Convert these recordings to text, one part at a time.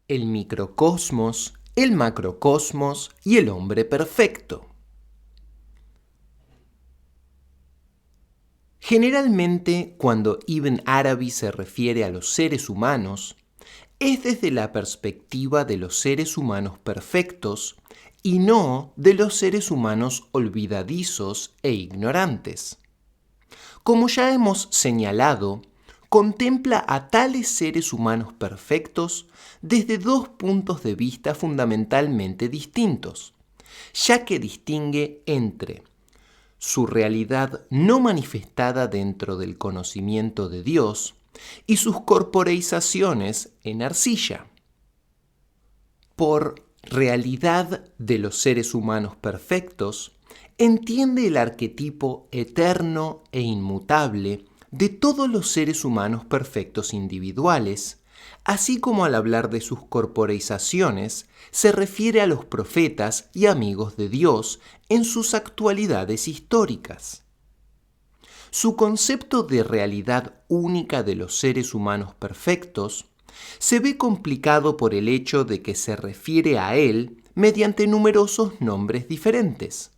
el microcosmos, el macrocosmos y el hombre perfecto. Generalmente, cuando Ibn Arabi se refiere a los seres humanos, es desde la perspectiva de los seres humanos perfectos y no de los seres humanos olvidadizos e ignorantes. Como ya hemos señalado, contempla a tales seres humanos perfectos desde dos puntos de vista fundamentalmente distintos, ya que distingue entre su realidad no manifestada dentro del conocimiento de Dios y sus corporeizaciones en arcilla. Por realidad de los seres humanos perfectos, entiende el arquetipo eterno e inmutable de todos los seres humanos perfectos individuales, así como al hablar de sus corporeizaciones, se refiere a los profetas y amigos de Dios en sus actualidades históricas. Su concepto de realidad única de los seres humanos perfectos se ve complicado por el hecho de que se refiere a él mediante numerosos nombres diferentes.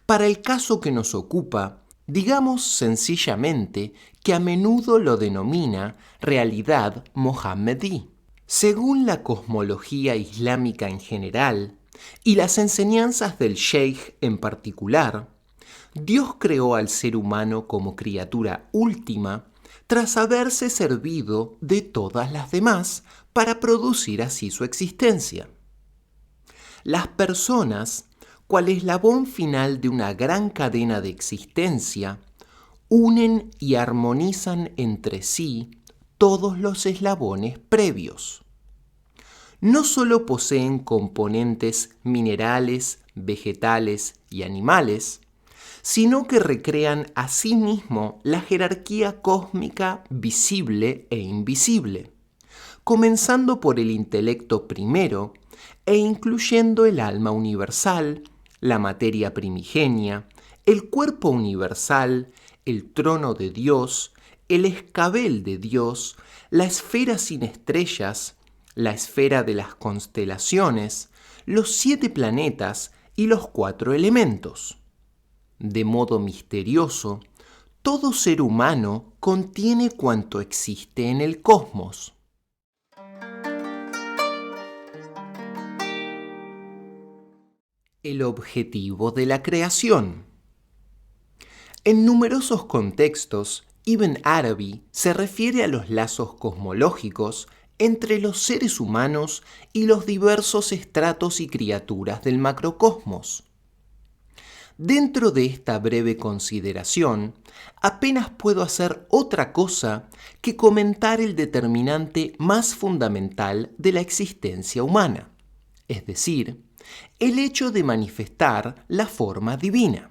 Para el caso que nos ocupa, digamos sencillamente que a menudo lo denomina realidad mohammedí. Según la cosmología islámica en general y las enseñanzas del Sheikh en particular, Dios creó al ser humano como criatura última tras haberse servido de todas las demás para producir así su existencia. Las personas, cual eslabón final de una gran cadena de existencia, unen y armonizan entre sí todos los eslabones previos. No solo poseen componentes minerales, vegetales y animales, sino que recrean asimismo la jerarquía cósmica visible e invisible, comenzando por el intelecto primero e incluyendo el alma universal, la materia primigenia, el cuerpo universal, el trono de Dios, el escabel de Dios, la esfera sin estrellas, la esfera de las constelaciones, los 7 planetas y los 4 elementos. De modo misterioso, todo ser humano contiene cuanto existe en el cosmos. El objetivo de la creación. En numerosos contextos, Ibn Arabi se refiere a los lazos cosmológicos entre los seres humanos y los diversos estratos y criaturas del macrocosmos. Dentro de esta breve consideración, apenas puedo hacer otra cosa que comentar el determinante más fundamental de la existencia humana, es decir, el hecho de manifestar la forma divina.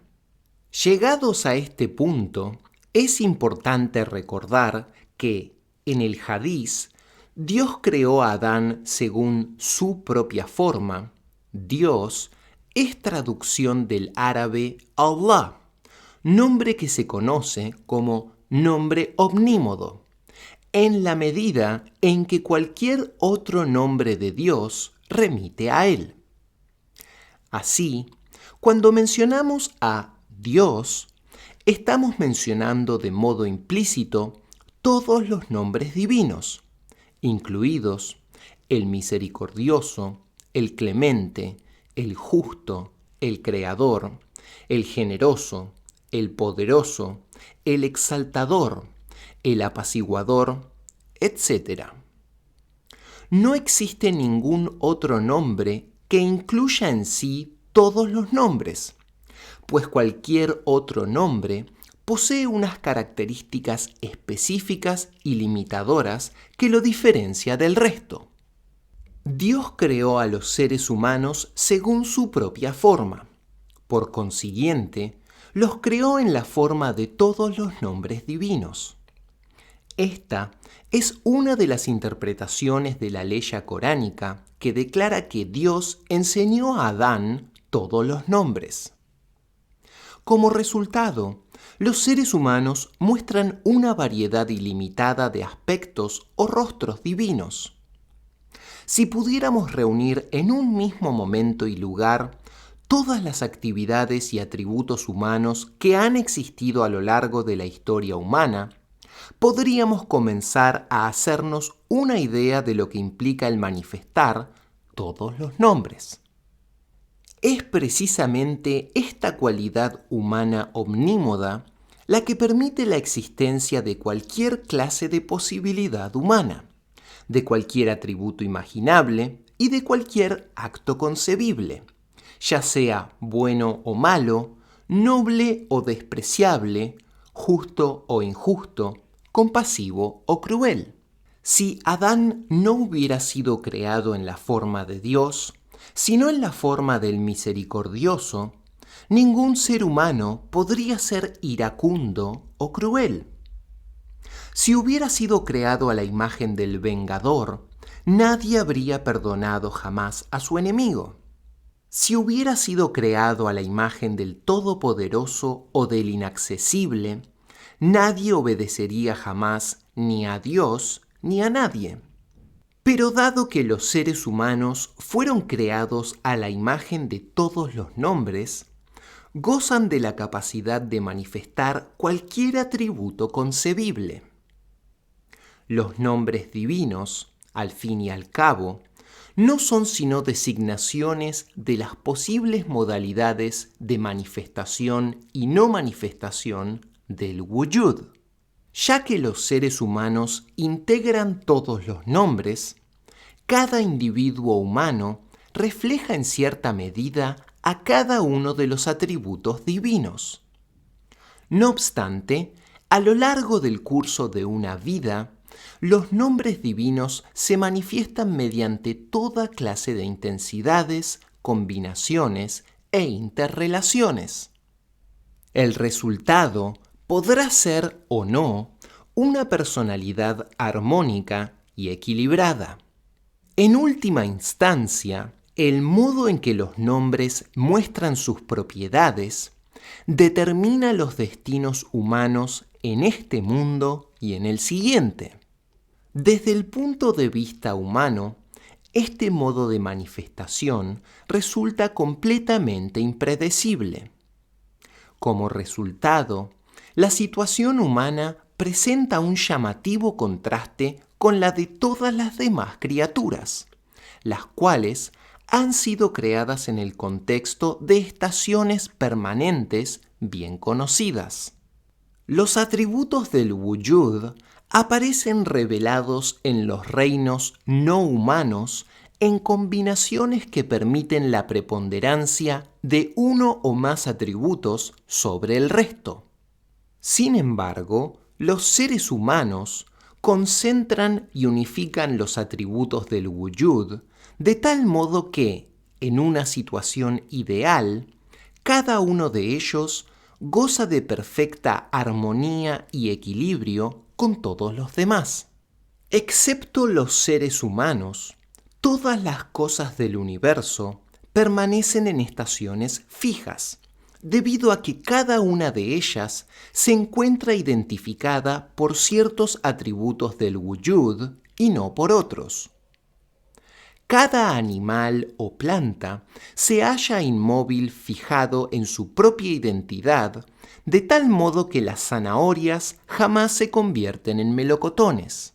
Llegados a este punto, es importante recordar que, en el Hadiz, Dios creó a Adán según su propia forma. Dios es traducción del árabe Allah, nombre que se conoce como nombre omnímodo, en la medida en que cualquier otro nombre de Dios remite a él. Así, cuando mencionamos a Dios, estamos mencionando de modo implícito todos los nombres divinos, incluidos el misericordioso, el clemente, el justo, el creador, el generoso, el poderoso, el exaltador, el apaciguador, etc. No existe ningún otro nombre que incluya en sí todos los nombres, pues cualquier otro nombre posee unas características específicas y limitadoras que lo diferencia del resto. Dios creó a los seres humanos según su propia forma. Por consiguiente, los creó en la forma de todos los nombres divinos. Esta es una de las interpretaciones de la ley coránica que declara que Dios enseñó a Adán todos los nombres. Como resultado, los seres humanos muestran una variedad ilimitada de aspectos o rostros divinos. Si pudiéramos reunir en un mismo momento y lugar todas las actividades y atributos humanos que han existido a lo largo de la historia humana, podríamos comenzar a hacernos una idea de lo que implica el manifestar todos los nombres. Es precisamente esta cualidad humana omnímoda la que permite la existencia de cualquier clase de posibilidad humana, de cualquier atributo imaginable y de cualquier acto concebible, ya sea bueno o malo, noble o despreciable, justo o injusto, compasivo o cruel. Si Adán no hubiera sido creado en la forma de Dios, sino en la forma del misericordioso, ningún ser humano podría ser iracundo o cruel. Si hubiera sido creado a la imagen del vengador, nadie habría perdonado jamás a su enemigo. Si hubiera sido creado a la imagen del Todopoderoso o del Inaccesible, nadie obedecería jamás ni a Dios ni a nadie. Pero dado que los seres humanos fueron creados a la imagen de todos los nombres, gozan de la capacidad de manifestar cualquier atributo concebible. Los nombres divinos, al fin y al cabo, no son sino designaciones de las posibles modalidades de manifestación y no manifestación del wujud. Ya que los seres humanos integran todos los nombres, cada individuo humano refleja en cierta medida a cada uno de los atributos divinos. No obstante, a lo largo del curso de una vida, los nombres divinos se manifiestan mediante toda clase de intensidades, combinaciones e interrelaciones. El resultado podrá ser o no una personalidad armónica y equilibrada. En última instancia, el modo en que los nombres muestran sus propiedades determina los destinos humanos en este mundo y en el siguiente. Desde el punto de vista humano, este modo de manifestación resulta completamente impredecible. Como resultado, la situación humana presenta un llamativo contraste con la de todas las demás criaturas, las cuales han sido creadas en el contexto de estaciones permanentes bien conocidas. Los atributos del wujud aparecen revelados en los reinos no humanos en combinaciones que permiten la preponderancia de uno o más atributos sobre el resto. Sin embargo, los seres humanos concentran y unifican los atributos del wujud de tal modo que, en una situación ideal, cada uno de ellos goza de perfecta armonía y equilibrio con todos los demás. Excepto los seres humanos, todas las cosas del universo permanecen en estaciones fijas, debido a que cada una de ellas se encuentra identificada por ciertos atributos del wujud y no por otros. Cada animal o planta se halla inmóvil fijado en su propia identidad, de tal modo que las zanahorias jamás se convierten en melocotones.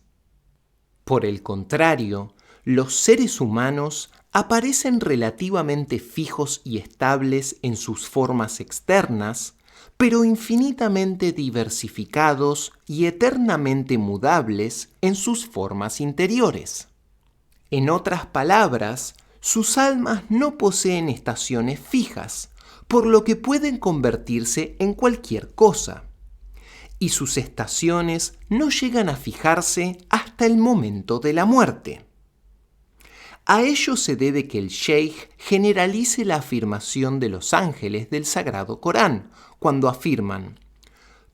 Por el contrario, los seres humanos aparecen relativamente fijos y estables en sus formas externas, pero infinitamente diversificados y eternamente mudables en sus formas interiores. En otras palabras, sus almas no poseen estaciones fijas, por lo que pueden convertirse en cualquier cosa, y sus estaciones no llegan a fijarse hasta el momento de la muerte. A ello se debe que el Sheikh generalice la afirmación de los ángeles del Sagrado Corán, cuando afirman: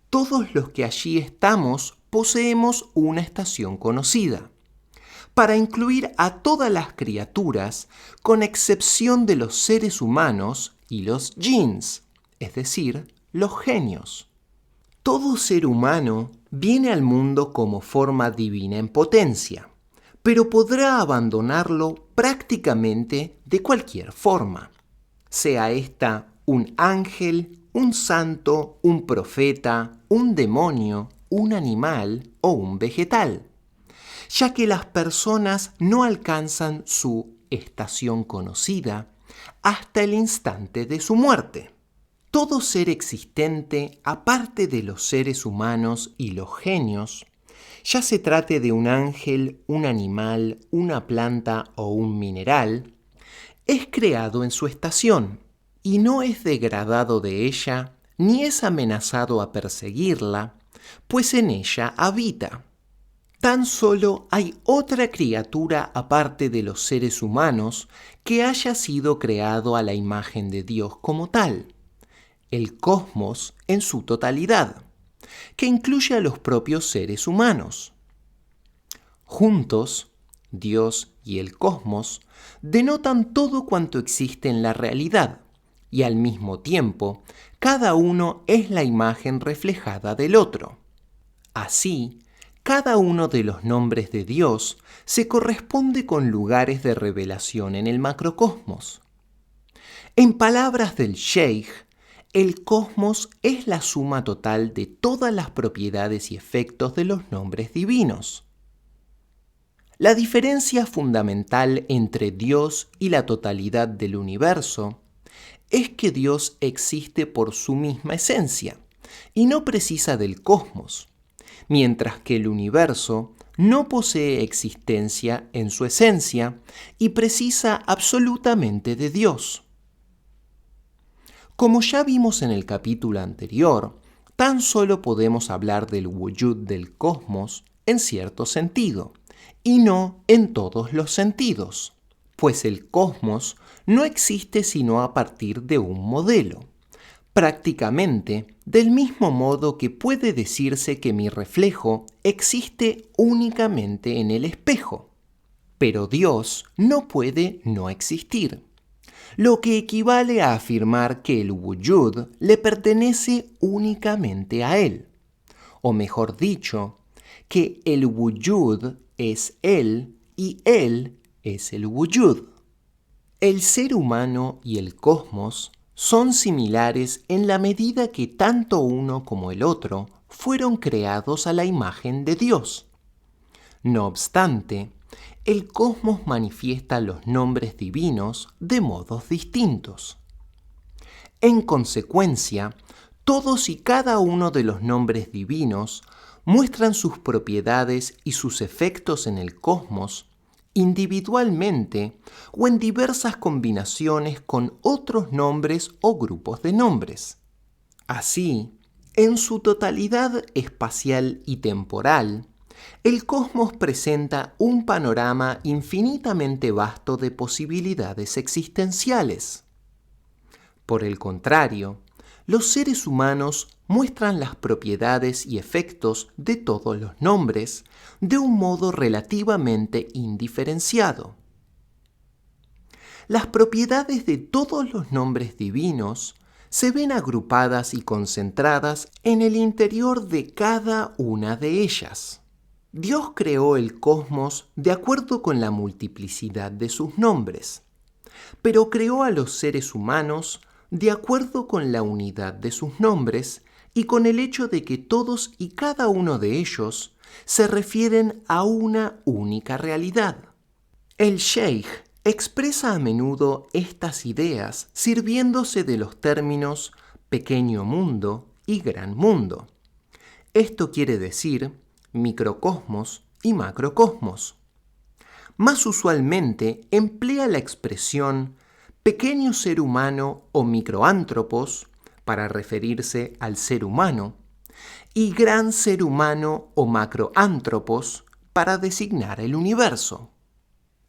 todos los que allí estamos poseemos una estación conocida, para incluir a todas las criaturas, con excepción de los seres humanos y los jinns, es decir, los genios. Todo ser humano viene al mundo como forma divina en potencia, pero podrá abandonarlo prácticamente de cualquier forma, sea ésta un ángel, un santo, un profeta, un demonio, un animal o un vegetal, ya que las personas no alcanzan su estación conocida hasta el instante de su muerte. Todo ser existente, aparte de los seres humanos y los genios, ya se trate de un ángel, un animal, una planta o un mineral, es creado en su estación y no es degradado de ella ni es amenazado a perseguirla, pues en ella habita. Tan solo hay otra criatura aparte de los seres humanos que haya sido creado a la imagen de Dios como tal, el cosmos en su totalidad, que incluye a los propios seres humanos. Juntos, Dios y el cosmos denotan todo cuanto existe en la realidad, y al mismo tiempo, cada uno es la imagen reflejada del otro. Así, cada uno de los nombres de Dios se corresponde con lugares de revelación en el macrocosmos. En palabras del Sheikh, el cosmos es la suma total de todas las propiedades y efectos de los nombres divinos. La diferencia fundamental entre Dios y la totalidad del universo es que Dios existe por su misma esencia y no precisa del cosmos, mientras que el universo no posee existencia en su esencia y precisa absolutamente de Dios. Como ya vimos en el capítulo anterior, tan solo podemos hablar del wujud del cosmos en cierto sentido, y no en todos los sentidos, pues el cosmos no existe sino a partir de un modelo, prácticamente del mismo modo que puede decirse que mi reflejo existe únicamente en el espejo. Pero Dios no puede no existir, lo que equivale a afirmar que el wujud le pertenece únicamente a Él, o mejor dicho, que el wujud es Él y Él es el wujud. El ser humano y el cosmos son similares en la medida que tanto uno como el otro fueron creados a la imagen de Dios. No obstante, el cosmos manifiesta los nombres divinos de modos distintos. En consecuencia, todos y cada uno de los nombres divinos muestran sus propiedades y sus efectos en el cosmos individualmente o en diversas combinaciones con otros nombres o grupos de nombres. Así, en su totalidad espacial y temporal, el cosmos presenta un panorama infinitamente vasto de posibilidades existenciales. Por el contrario, los seres humanos muestran las propiedades y efectos de todos los nombres de un modo relativamente indiferenciado. Las propiedades de todos los nombres divinos se ven agrupadas y concentradas en el interior de cada una de ellas. Dios creó el cosmos de acuerdo con la multiplicidad de sus nombres, pero creó a los seres humanos de acuerdo con la unidad de sus nombres y con el hecho de que todos y cada uno de ellos se refieren a una única realidad. El Sheikh expresa a menudo estas ideas sirviéndose de los términos pequeño mundo y gran mundo. Esto quiere decir microcosmos y macrocosmos. Más usualmente emplea la expresión pequeño ser humano o microántropos para referirse al ser humano y gran ser humano o macroántropos para designar el universo.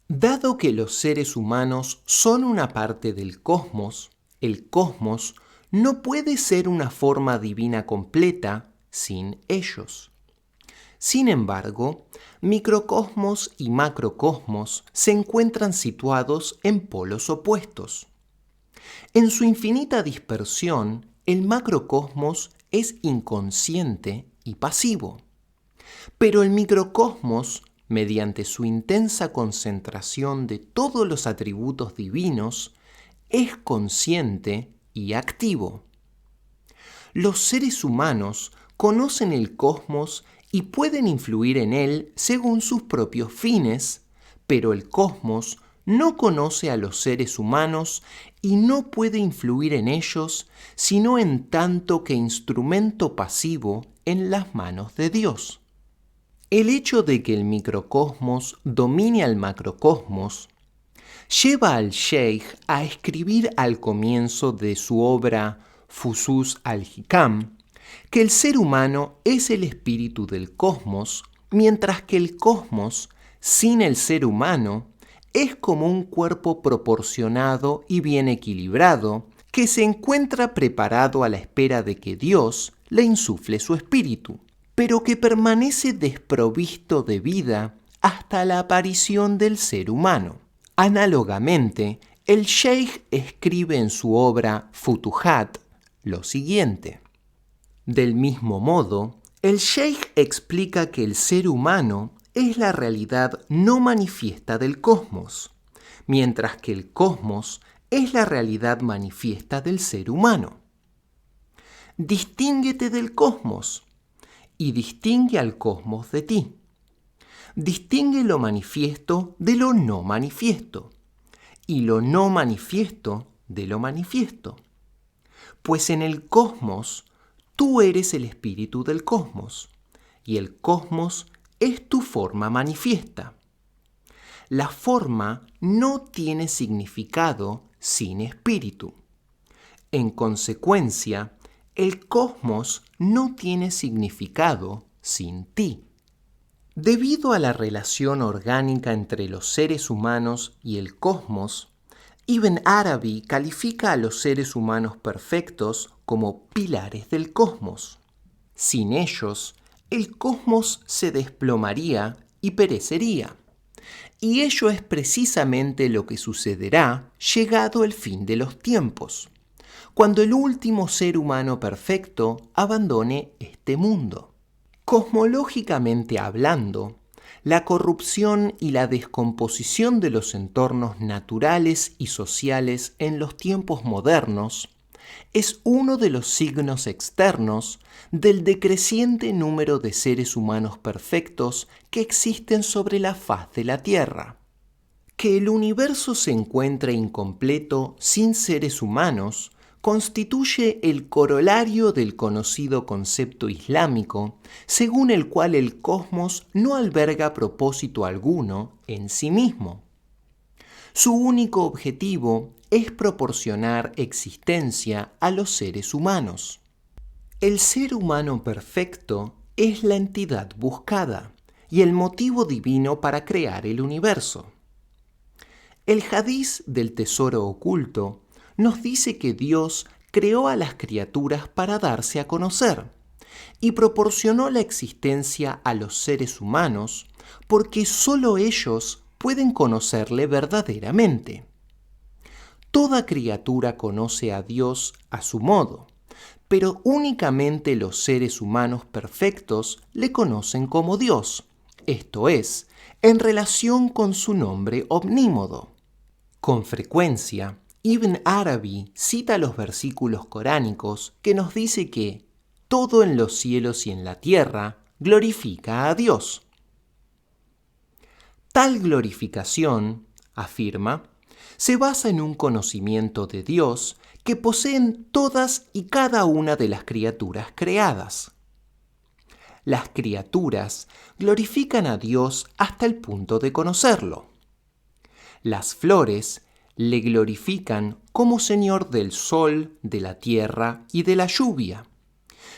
Dado que los seres humanos son una parte del cosmos, el cosmos no puede ser una forma divina completa sin ellos. Sin embargo, microcosmos y macrocosmos se encuentran situados en polos opuestos. En su infinita dispersión, el macrocosmos es inconsciente y pasivo, pero el microcosmos mediante su intensa concentración de todos los atributos divinos, es consciente y activo. Los seres humanos conocen el cosmos y pueden influir en él según sus propios fines, pero el cosmos no conoce a los seres humanos y no puede influir en ellos sino en tanto que instrumento pasivo en las manos de Dios. El hecho de que el microcosmos domine al macrocosmos lleva al Sheikh a escribir al comienzo de su obra Fusus al-Hikam que el ser humano es el espíritu del cosmos, mientras que el cosmos, sin el ser humano, es como un cuerpo proporcionado y bien equilibrado que se encuentra preparado a la espera de que Dios le insufle su espíritu, pero que permanece desprovisto de vida hasta la aparición del ser humano. Análogamente, el Sheikh escribe en su obra Futuhat lo siguiente. Del mismo modo, el Sheikh explica que el ser humano es la realidad no manifiesta del cosmos, mientras que el cosmos es la realidad manifiesta del ser humano. Distínguete del cosmos y distingue al cosmos de ti. Distingue lo manifiesto de lo no manifiesto y lo no manifiesto de lo manifiesto. Pues en el cosmos tú eres el espíritu del cosmos y el cosmos es tu forma manifiesta. La forma no tiene significado sin espíritu. En consecuencia, el cosmos no tiene significado sin ti. Debido a la relación orgánica entre los seres humanos y el cosmos, Ibn Arabi califica a los seres humanos perfectos como pilares del cosmos. Sin ellos, el cosmos se desplomaría y perecería. Y ello es precisamente lo que sucederá llegado el fin de los tiempos, cuando el último ser humano perfecto abandone este mundo. Cosmológicamente hablando, la corrupción y la descomposición de los entornos naturales y sociales en los tiempos modernos es uno de los signos externos del decreciente número de seres humanos perfectos que existen sobre la faz de la Tierra. Que el universo se encuentre incompleto sin seres humanos constituye el corolario del conocido concepto islámico, según el cual el cosmos no alberga propósito alguno en sí mismo. Su único objetivo es proporcionar existencia a los seres humanos. El ser humano perfecto es la entidad buscada y el motivo divino para crear el universo. El hadiz del tesoro oculto nos dice que Dios creó a las criaturas para darse a conocer y proporcionó la existencia a los seres humanos porque sólo ellos pueden conocerle verdaderamente. Toda criatura conoce a Dios a su modo, pero únicamente los seres humanos perfectos le conocen como Dios, esto es, en relación con su nombre omnímodo. Con frecuencia, Ibn Arabi cita los versículos coránicos que nos dice que todo en los cielos y en la tierra glorifica a Dios. Tal glorificación, afirma, se basa en un conocimiento de Dios que poseen todas y cada una de las criaturas creadas. Las criaturas glorifican a Dios hasta el punto de conocerlo. Las flores le glorifican como Señor del sol, de la tierra y de la lluvia,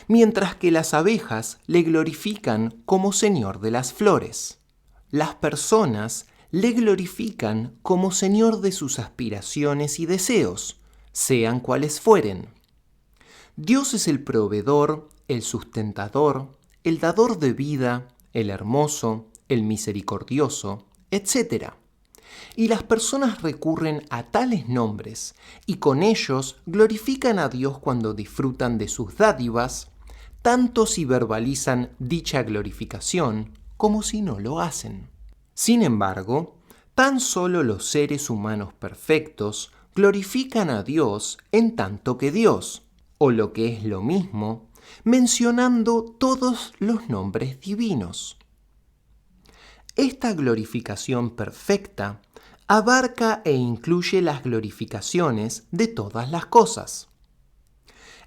mientras que las abejas le glorifican como Señor de las flores. Las personas le glorifican como Señor de sus aspiraciones y deseos, sean cuales fueren. Dios es el proveedor, el sustentador, el dador de vida, el hermoso, el misericordioso, etc. Y las personas recurren a tales nombres y con ellos glorifican a Dios cuando disfrutan de sus dádivas, tanto si verbalizan dicha glorificación como si no lo hacen. Sin embargo, tan solo los seres humanos perfectos glorifican a Dios en tanto que Dios, o lo que es lo mismo, mencionando todos los nombres divinos. Esta glorificación perfecta abarca e incluye las glorificaciones de todas las cosas.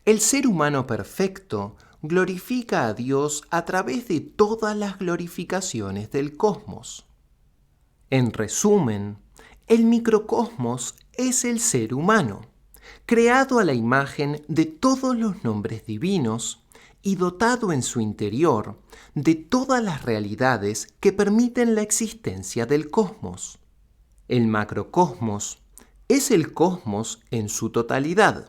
El ser humano perfecto glorifica a Dios a través de todas las glorificaciones del cosmos. En resumen, el microcosmos es el ser humano, creado a la imagen de todos los nombres divinos y dotado en su interior de todas las realidades que permiten la existencia del cosmos. El macrocosmos es el cosmos en su totalidad,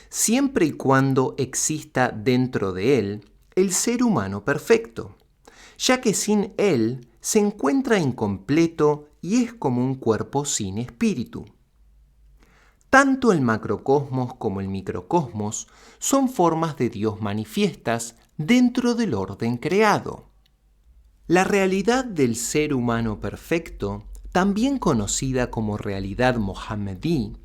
siempre y cuando exista dentro de él el ser humano perfecto, ya que sin él se encuentra incompleto y es como un cuerpo sin espíritu. Tanto el macrocosmos como el microcosmos son formas de Dios manifiestas dentro del orden creado. La realidad del ser humano perfecto, también conocida como realidad mohammedí,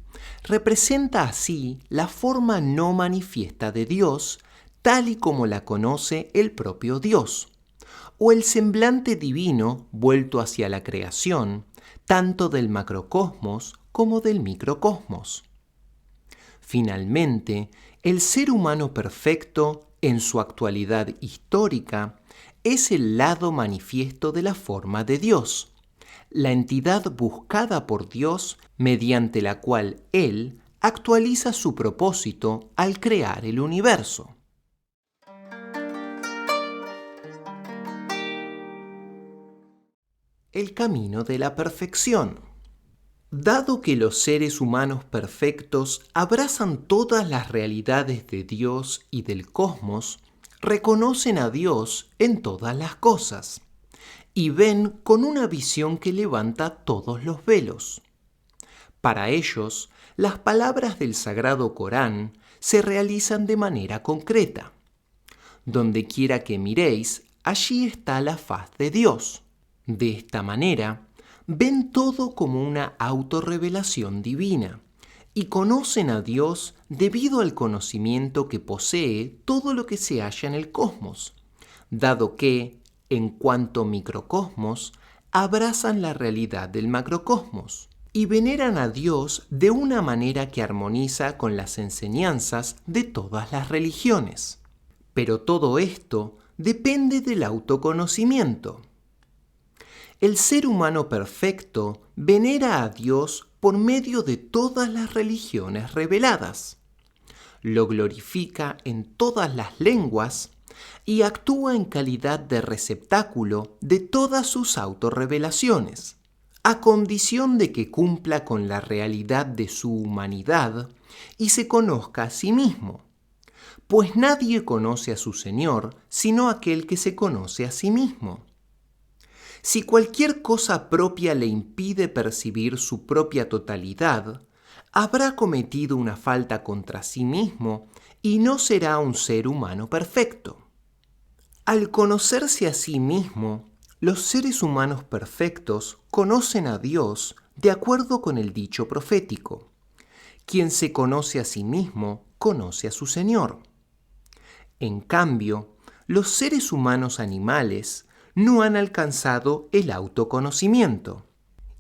representa así la forma no manifiesta de Dios, tal y como la conoce el propio Dios, o el semblante divino vuelto hacia la creación, tanto del macrocosmos como del microcosmos. Finalmente, el ser humano perfecto, en su actualidad histórica, es el lado manifiesto de la forma de Dios, la entidad buscada por Dios mediante la cual Él actualiza su propósito al crear el universo. El camino de la perfección. Dado que los seres humanos perfectos abrazan todas las realidades de Dios y del cosmos, reconocen a Dios en todas las cosas y ven con una visión que levanta todos los velos. Para ellos, las palabras del Sagrado Corán se realizan de manera concreta. Donde quiera que miréis, allí está la faz de Dios. De esta manera, ven todo como una autorrevelación divina y conocen a Dios debido al conocimiento que posee todo lo que se halla en el cosmos, dado que, en cuanto microcosmos, abrazan la realidad del macrocosmos y veneran a Dios de una manera que armoniza con las enseñanzas de todas las religiones. Pero todo esto depende del autoconocimiento. El ser humano perfecto venera a Dios por medio de todas las religiones reveladas. Lo glorifica en todas las lenguas y actúa en calidad de receptáculo de todas sus autorrevelaciones, a condición de que cumpla con la realidad de su humanidad y se conozca a sí mismo, pues nadie conoce a su Señor sino aquel que se conoce a sí mismo. Si cualquier cosa propia le impide percibir su propia totalidad, habrá cometido una falta contra sí mismo y no será un ser humano perfecto. Al conocerse a sí mismo, los seres humanos perfectos conocen a Dios de acuerdo con el dicho profético: quien se conoce a sí mismo, conoce a su Señor. En cambio, los seres humanos animales no han alcanzado el autoconocimiento.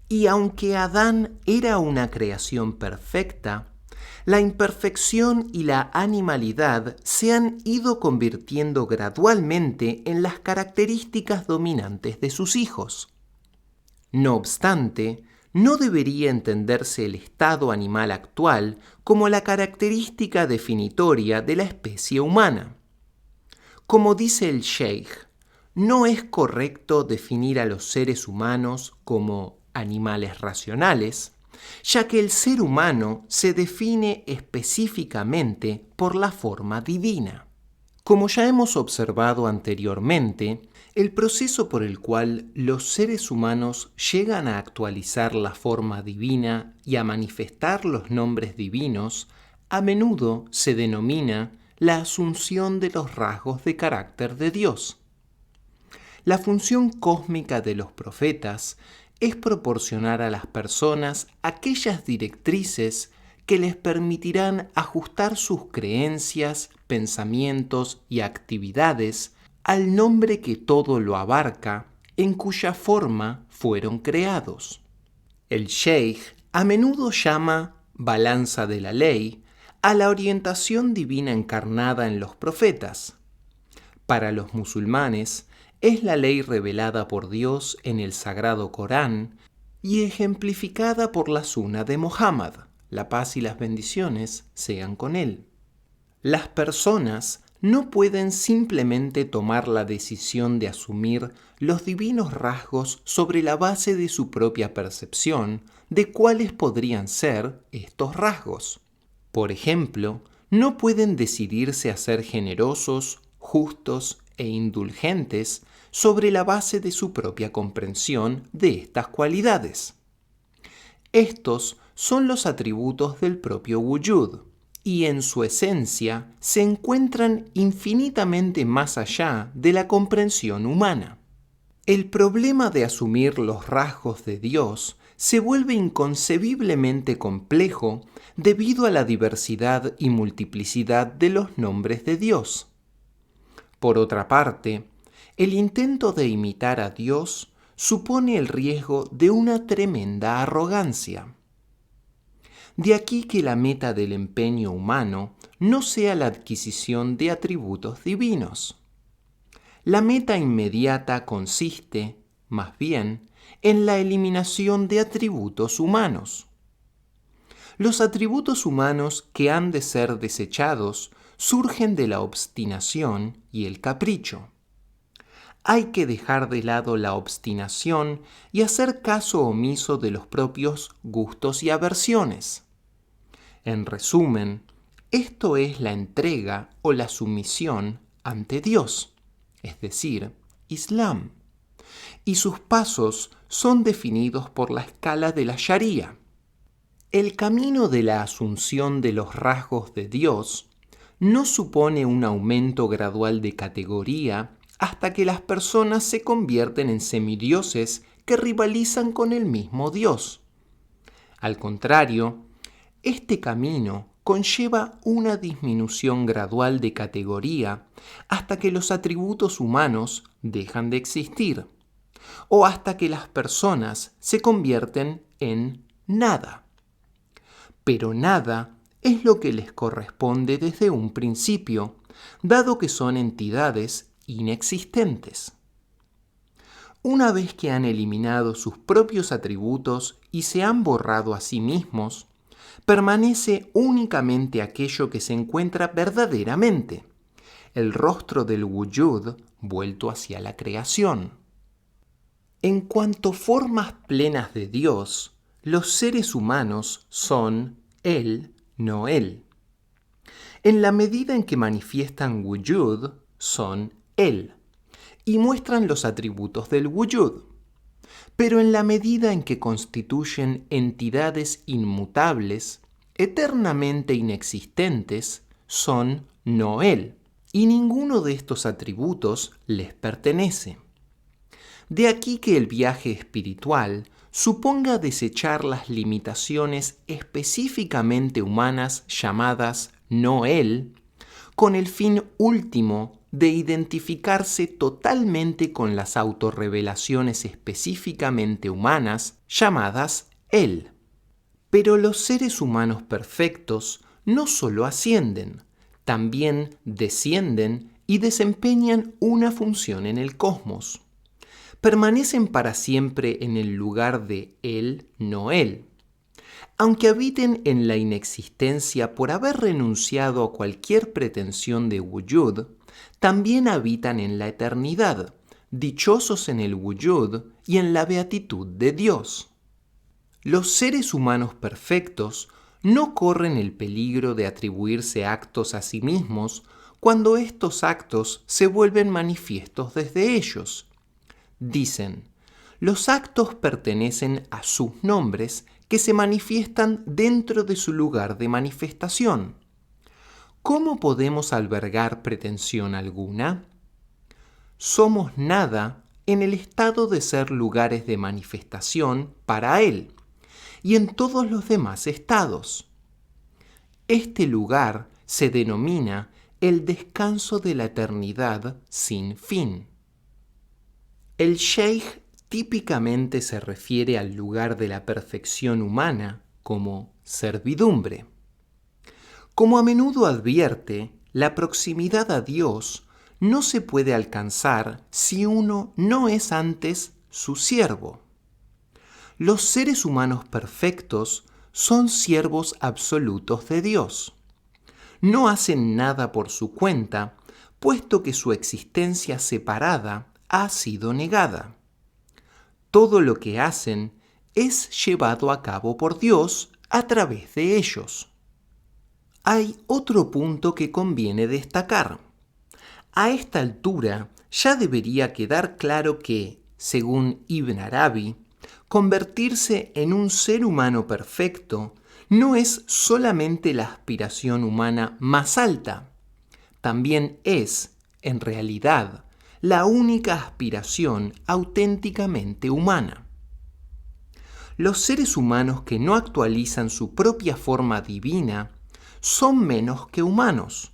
Y aunque Adán era una creación perfecta, la imperfección y la animalidad se han ido convirtiendo gradualmente en las características dominantes de sus hijos. No obstante, no debería entenderse el estado animal actual como la característica definitoria de la especie humana. Como dice el Sheikh, no es correcto definir a los seres humanos como animales racionales, ya que el ser humano se define específicamente por la forma divina. Como ya hemos observado anteriormente, el proceso por el cual los seres humanos llegan a actualizar la forma divina y a manifestar los nombres divinos a menudo se denomina la asunción de los rasgos de carácter de Dios. La función cósmica de los profetas es proporcionar a las personas aquellas directrices que les permitirán ajustar sus creencias, pensamientos y actividades al nombre que todo lo abarca, en cuya forma fueron creados. El Sheikh a menudo llama balanza de la ley a la orientación divina encarnada en los profetas. Para los musulmanes, es la ley revelada por Dios en el Sagrado Corán y ejemplificada por la Sunna de Muhammad, la paz y las bendiciones sean con él. Las personas no pueden simplemente tomar la decisión de asumir los divinos rasgos sobre la base de su propia percepción de cuáles podrían ser estos rasgos. Por ejemplo, no pueden decidirse a ser generosos, justos e indulgentes sobre la base de su propia comprensión de estas cualidades. Estos son los atributos del propio Wujud, y en su esencia se encuentran infinitamente más allá de la comprensión humana. El problema de asumir los rasgos de Dios se vuelve inconcebiblemente complejo debido a la diversidad y multiplicidad de los nombres de Dios. Por otra parte, el intento de imitar a Dios supone el riesgo de una tremenda arrogancia. De aquí que la meta del empeño humano no sea la adquisición de atributos divinos. La meta inmediata consiste, más bien, en la eliminación de atributos humanos. Los atributos humanos que han de ser desechados surgen de la obstinación y el capricho. Hay que dejar de lado la obstinación y hacer caso omiso de los propios gustos y aversiones. En resumen, esto es la entrega o la sumisión ante Dios, es decir, Islam, y sus pasos son definidos por la escala de la Sharia. El camino de la asunción de los rasgos de Dios no supone un aumento gradual de categoría hasta que las personas se convierten en semidioses que rivalizan con el mismo Dios. Al contrario, este camino conlleva una disminución gradual de categoría hasta que los atributos humanos dejan de existir, o hasta que las personas se convierten en nada. Pero nada es lo que les corresponde desde un principio, dado que son entidades inexistentes. Una vez que han eliminado sus propios atributos y se han borrado a sí mismos, permanece únicamente aquello que se encuentra verdaderamente, el rostro del Wujud vuelto hacia la creación. En cuanto formas plenas de Dios, los seres humanos son Él, no Él. En la medida en que manifiestan Wujud, son Él, y muestran los atributos del Wujud. Pero en la medida en que constituyen entidades inmutables, eternamente inexistentes, son no Él, y ninguno de estos atributos les pertenece. De aquí que el viaje espiritual suponga desechar las limitaciones específicamente humanas llamadas no Él, con el fin último de identificarse totalmente con las autorrevelaciones específicamente humanas llamadas Él. Pero los seres humanos perfectos no solo ascienden, también descienden y desempeñan una función en el cosmos. Permanecen para siempre en el lugar de Él, no Él. Aunque habiten en la inexistencia por haber renunciado a cualquier pretensión de Wujud, también habitan en la eternidad, dichosos en el Wujud y en la beatitud de Dios. Los seres humanos perfectos no corren el peligro de atribuirse actos a sí mismos cuando estos actos se vuelven manifiestos desde ellos. Dicen, los actos pertenecen a sus nombres que se manifiestan dentro de su lugar de manifestación. ¿Cómo podemos albergar pretensión alguna? Somos nada en el estado de ser lugares de manifestación para Él y en todos los demás estados. Este lugar se denomina el descanso de la eternidad sin fin. El sheikh típicamente se refiere al lugar de la perfección humana como servidumbre. Como a menudo advierte, la proximidad a Dios no se puede alcanzar si uno no es antes su siervo. Los seres humanos perfectos son siervos absolutos de Dios. No hacen nada por su cuenta, puesto que su existencia separada ha sido negada. Todo lo que hacen es llevado a cabo por Dios a través de ellos. Hay otro punto que conviene destacar. A esta altura ya debería quedar claro que, según Ibn Arabi, convertirse en un ser humano perfecto no es solamente la aspiración humana más alta, también es, en realidad, la única aspiración auténticamente humana. Los seres humanos que no actualizan su propia forma divina son menos que humanos,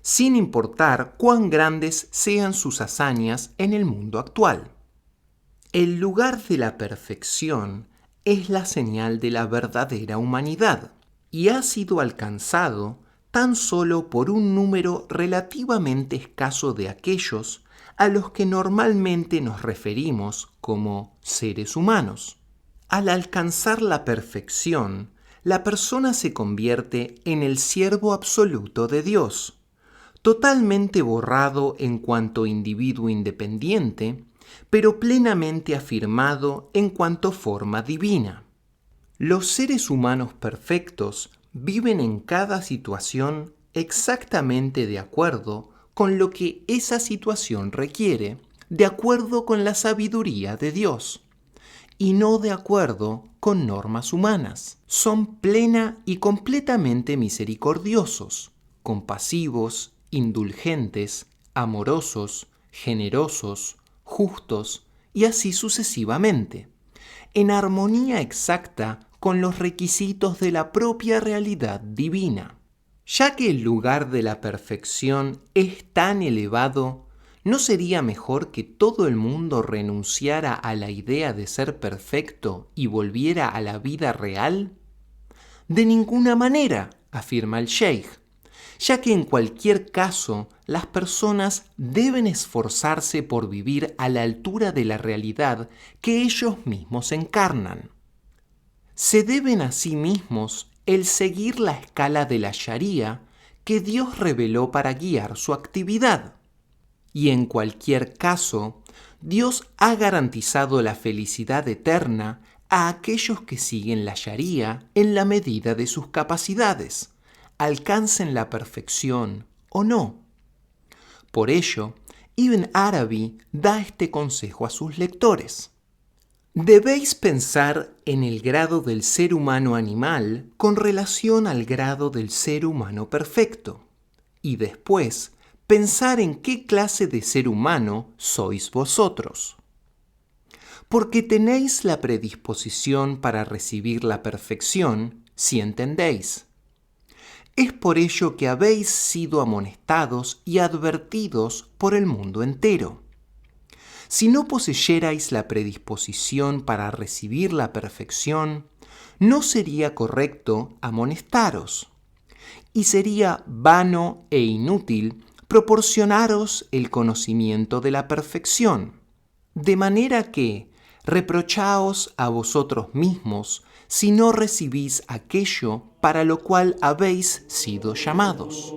sin importar cuán grandes sean sus hazañas en el mundo actual. El lugar de la perfección es la señal de la verdadera humanidad y ha sido alcanzado tan solo por un número relativamente escaso de aquellos a los que normalmente nos referimos como seres humanos. Al alcanzar la perfección, la persona se convierte en el siervo absoluto de Dios, totalmente borrado en cuanto individuo independiente, pero plenamente afirmado en cuanto forma divina. Los seres humanos perfectos viven en cada situación exactamente de acuerdo con lo que esa situación requiere, de acuerdo con la sabiduría de Dios, y no de acuerdo con normas humanas. Son plena y completamente misericordiosos, compasivos, indulgentes, amorosos, generosos, justos y así sucesivamente, en armonía exacta con los requisitos de la propia realidad divina. Ya que el lugar de la perfección es tan elevado, ¿no sería mejor que todo el mundo renunciara a la idea de ser perfecto y volviera a la vida real? De ninguna manera, afirma el sheikh, ya que en cualquier caso las personas deben esforzarse por vivir a la altura de la realidad que ellos mismos encarnan. Se deben a sí mismos el seguir la escala de la Sharía que Dios reveló para guiar su actividad. Y en cualquier caso, Dios ha garantizado la felicidad eterna a aquellos que siguen la Sharía en la medida de sus capacidades, alcancen la perfección o no. Por ello, Ibn Arabi da este consejo a sus lectores. Debéis pensar en el grado del ser humano animal con relación al grado del ser humano perfecto, y después pensar en qué clase de ser humano sois vosotros. Porque tenéis la predisposición para recibir la perfección, si entendéis. Es por ello que habéis sido amonestados y advertidos por el mundo entero. Si no poseyerais la predisposición para recibir la perfección, no sería correcto amonestaros, y sería vano e inútil proporcionaros el conocimiento de la perfección, de manera que reprochaos a vosotros mismos si no recibís aquello para lo cual habéis sido llamados.